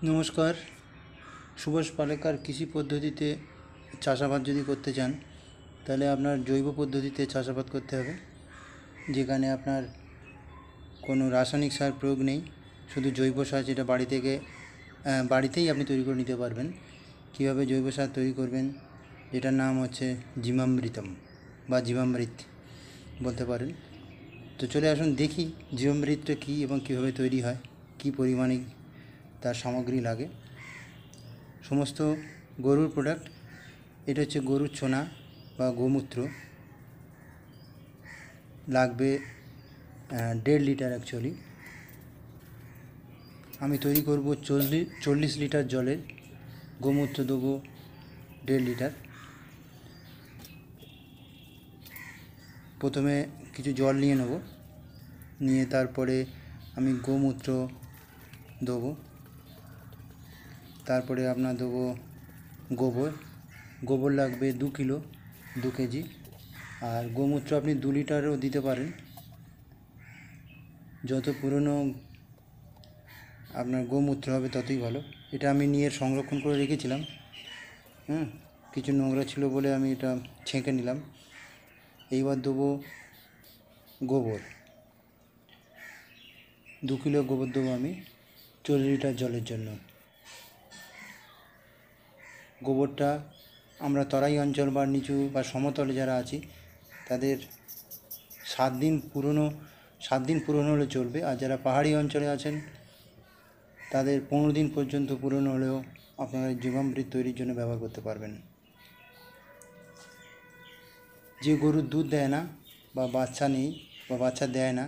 নমস্কার। সুভাষ পালেকার কৃষি পদ্ধতিতে চাষাবাদ যদি করতে চান তাহলে আপনার জৈব পদ্ধতিতে চাষাবাদ করতে হবে, যেখানে আপনার কোনো রাসায়নিক সার প্রয়োগ নেই, শুধু জৈব সার, যেটা বাড়িতেই আপনি তৈরি করে নিতে পারবেন। কীভাবে জৈব সার তৈরি করবেন, যেটার নাম হচ্ছে জীবামৃতম বা জীবামৃত বলতে পারেন। তো চলে আসুন দেখি জীবামৃতটা কী এবং কীভাবে তৈরি হয়, কী পরিমাণে তার সামগ্রী লাগে। সমস্ত গরুর প্রোডাক্ট। এটা হচ্ছে গরুর ছোনা বা গোমূত্র, লাগবে 1.5 লিটার। অ্যাকচুয়ালি আমি তৈরি করব 40 লিটার জলের, গোমূত্র দেবো 1.5 লিটার। প্রথমে কিছু জল নিয়ে নেব, নিয়ে তারপরে আমি গোমূত্র দেবো, তারপরে আপনার দেবো গোবর লাগবে 2 কেজি। আর গোমূত্র আপনি 2 লিটারও দিতে পারেন। যত পুরনো আপনার গোমূত্র হবে ততই ভালো। এটা আমি নিয়ে সংরক্ষণ করে রেখেছিলাম। কিছু নোংরা ছিল বলে আমি এটা ছেঁকে নিলাম। এইবার দেবো গোবর, 2 কিলো গোবর দেবো আমি 40 লিটার জলের জন্য। গোবরটা আমরা তরাই অঞ্চল বা নিচু বা সমতলে যারা আছি তাদের 7 দিন পুরনো হলে চলবে, আর যারা পাহাড়ি অঞ্চলে আছেন তাদের 15 দিন পর্যন্ত পুরনো হলেও আপনারা জীবামৃত তৈরির জন্য ব্যবহার করতে পারবেন। যে গরুর দুধ দেয় না বা বাচ্চা নেই বা বাচ্চা দেয় না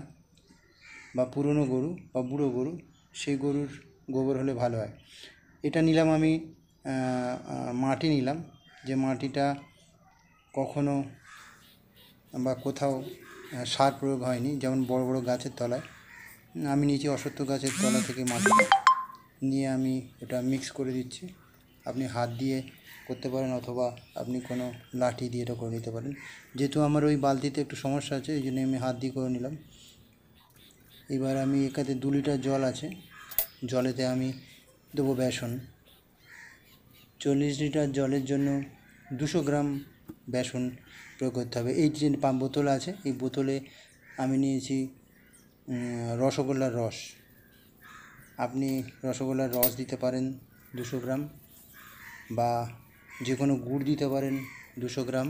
বা পুরনো গরু বা বুড়ো গরু, সেই গরুর গোবর হলে ভালো হয়। এটা নিলাম আমি মাটি নিলাম, যে মাটিটা কখনো বা কোথাও সার প্রয়োগ হয়নি, যেমন বড় বড় গাছের তলায়। আমি নিচে অশ্বত্থ গাছের তলা থেকে মাটি নিয়ে আমি এটা মিক্স করে দিচ্ছি। আপনি হাত দিয়ে করতে পারেন অথবা আপনি কোনো লাঠি দিয়ে এটা করে নিতে পারেন। যেহেতু আমার ওই বালতিতে একটু সমস্যা আছে, এই জন্য আমি হাত দিয়ে করে নিলাম। এবার আমি এখানে 2 লিটার জল আছে, জলেতে আমি দেবো বেসন। 40 লিটার জলের জন্য 200 গ্রাম বেসন প্রয়োগ করতে হবে। এই যে বোতল আছে, এই বোতলে আমি নিয়েছি রসগোল্লার রস। আপনি রসগোল্লার রস দিতে পারেন 200 গ্রাম, বা যে কোনো গুড় দিতে পারেন 200 গ্রাম।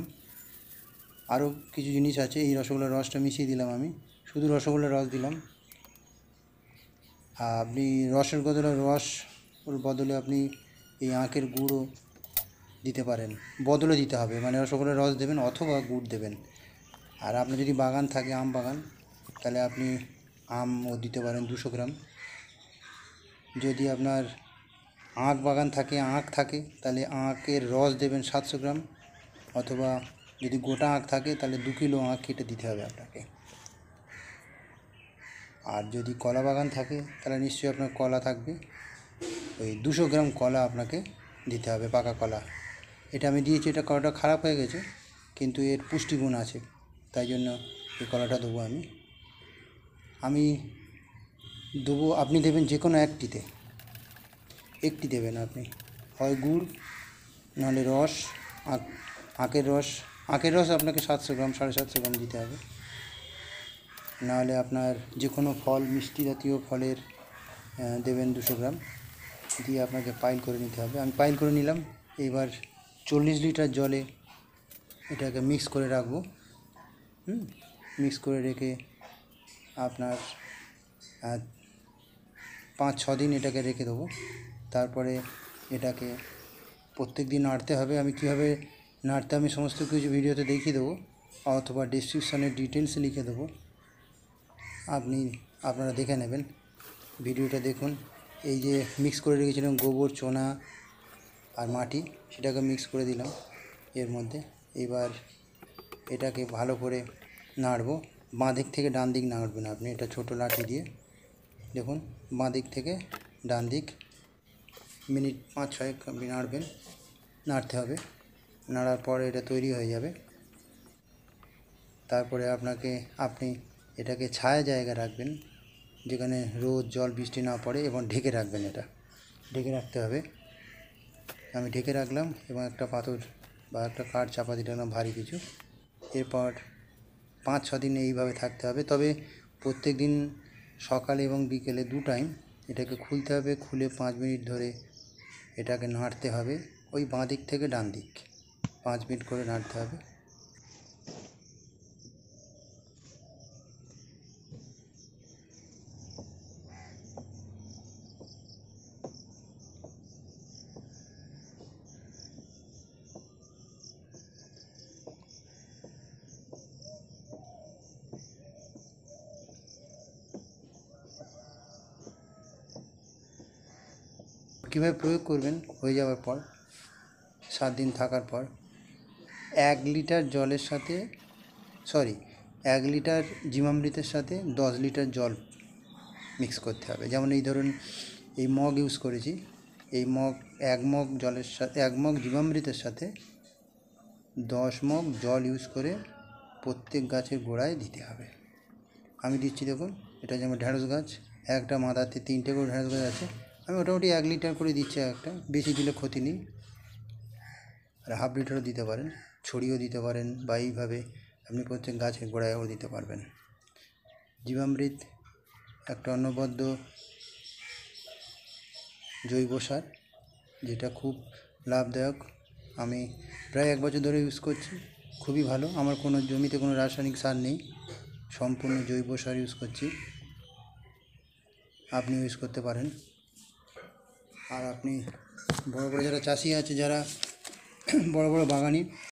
আরও কিছু জিনিস আছে, এই রসগোল্লার রসটা মিশিয়ে দিলাম, আমি শুধু রসগোল্লার রস দিলাম। আপনি ওর বদলে আপনি এই আখের গুঁড়ও দিতে পারেন, বদলে দিতে হবে, মানে রসগোল্লার রস দেবেন অথবা গুড় দেবেন। আর আপনার যদি বাগান থাকে, আম বাগান, তাহলে আপনি আমও দিতে পারেন 200 গ্রাম। যদি আপনার আখ থাকে তাহলে আখের রস দেবেন 700 গ্রাম, অথবা যদি গোটা আখ থাকে তাহলে 2 কিলো আখ কেটে দিতে হবে আপনাকে। আর যদি কলা বাগান থাকে তাহলে নিশ্চয়ই আপনার কলা থাকবে, ওই 200 গ্রাম কলা আপনাকে দিতে হবে, পাকা কলা। এটা আমি দিয়েছি, এটা কলাটা খারাপ হয়ে গেছে কিন্তু এর পুষ্টিগুণ আছে, তাই জন্য এই কলাটা দেবো আমি দেবো। আপনি দেবেন যে কোনো একটি দেবেন আপনি, হয় গুড় নাহলে রস, আখের রস আপনাকে 700 গ্রাম 750 গ্রাম দিতে হবে। নাহলে আপনার যে কোনো ফল, মিষ্টি জাতীয় ফলের দেবেন 200 গ্রাম, দিয়ে আপনাকে পাইল করে নিতে হবে। আমি পাইল করে নিলাম। এবার 40 লিটার জলে এটাকে মিক্স করে রাখবো। মিক্স করে রেখে আপনার 5-6 দিন এটাকে রেখে দেবো। তারপরে এটাকে প্রত্যেক দিন নাড়তে হবে। আমি কীভাবে নাড়তে আমি সমস্ত কিছু ভিডিওতে দেখিয়ে দেবো, অথবা ডেসক্রিপশানে ডিটেলসে লিখে দেবো, আপনারা দেখে নেবেন। ভিডিওটা দেখুন। এই যে মিক্স করে রেখেছিলাম গোবর, চোনা আর মাটি, সেটাকে মিক্স করে দিলাম এর মধ্যে। এবার এটাকে ভালো করে নাড়বো। বাঁ দিক থেকে ডান দিক নাড়বেন আপনি, এটা ছোটো লাঠি দিয়ে দেখুন, বাঁ দিক থেকে ডান দিক মিনিট 5-6 আপনি নাড়তে হবে। নাড়ার পরে এটা তৈরি হয়ে যাবে। তারপরে আপনি এটাকে ছায়া জায়গা রাখবেন, যেখানে রোদ, জল, বৃষ্টি না পড়ে, এবং ঢেকে রাখবেন এটা। ঢেকে রাখতে হবে। আমি ঢেকে রাখলাম এবং একটা পাথর বা একটা কাঠ চাপা দিয়ে রাখলাম ভারী কিছু। এরপর 5-6 দিন এইভাবে থাকতে হবে। তবে প্রত্যেক দিন সকালে এবং বিকেলে 2 টাইম এটাকে খুলতে হবে। খুলে 5 মিনিট ধরে এটাকে নাড়তে হবে, ওই বাঁ দিক থেকে ডান দিক 5 মিনিট করে নাড়তে হবে। কীভাবে প্রয়োগ করবেন হয়ে যাওয়ার পর 7 দিন থাকার পর 1 লিটার জলের সাথে 1 লিটার জীবামৃতের সাথে 10 লিটার জল মিক্স করতে হবে। যেমন এই ধরুন এই মগ ইউজ করেছি, এই মগ 1 মগ জলের সাথে 1 মগ জীবামৃতের সাথে 10 মগ জল ইউজ করে প্রত্যেক গাছের গোড়ায় দিতে হবে। আমি দিচ্ছি দেখুন, এটা যেমন ঢ্যাঁড়স গাছ, একটা মাদাতে 3টে করে ঢ্যাঁড়স গাছ আছে, আমি মোটামুটি 1 লিটার করে দিচ্ছি একটা, বেশি দিলে ক্ষতি নেই। আর হাফ লিটারও দিতে পারেন, ছড়িয়েও দিতে পারেন, বা এইভাবে আপনি প্রত্যেক গাছের গোড়ায়ও দিতে পারবেন। জীবামৃত একটা অনবদ্য জৈব সার, যেটা খুব লাভদায়ক। আমি প্রায় 1 বছর ধরে ইউজ করছি, খুবই ভালো। আমার কোনো জমিতে কোনো রাসায়নিক সার নেই, সম্পূর্ণ জৈব সার ইউজ করছি। আপনি ইউজ করতে পারেন। আর আপনি বড় বড় যারা চাষি আছে, যারা বড় বড় বাগানি,